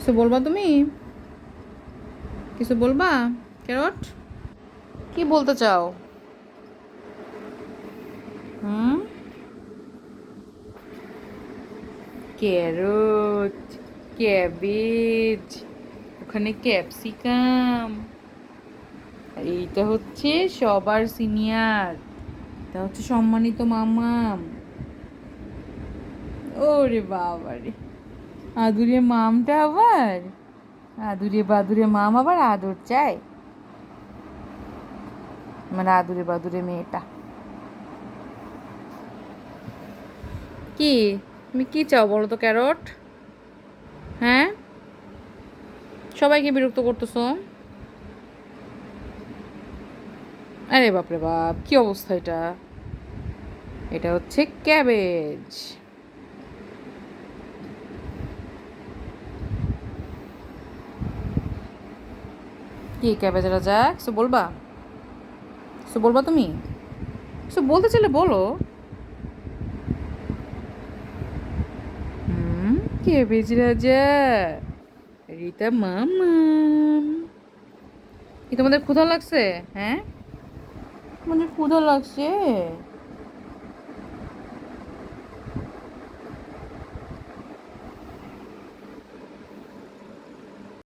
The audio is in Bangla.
কিছু বলবা তুমি? কিছু বলবা ক্যারট? কি বলতে চাও? হুম? ক্যারট, ক্যাবেজ, ওখানে ক্যাপসিকাম, আর এইটা হচ্ছে সবার সিনিয়র, এটা হচ্ছে সম্মানিত মামাম। ওরে বাবা রে, আদুরে মামটা আবার, আদুরে বাদুরে মাম আবার আদর চায়, মানে আদুরে বাদুরে মেয়েটা। কি, তুমি কি চাও বলো তো ক্যারট? হ্যাঁ, সবাইকে বিরক্ত করতেছো। আরে বাপরে বাপ, কি অবস্থা এটা! এটা হচ্ছে ক্যাবেজ। কি ক্যাবেজ রাজা, কিছু বলবা? কিছু বলবা তুমি? কিছু বলতে চাইলে বলো। হুম, ক্যাবেজ রাজা, রিতা মামাম। কি তোমাদের ক্ষুধা লাগছে? হ্যাঁ, তোমাদের ক্ষুধা লাগছে?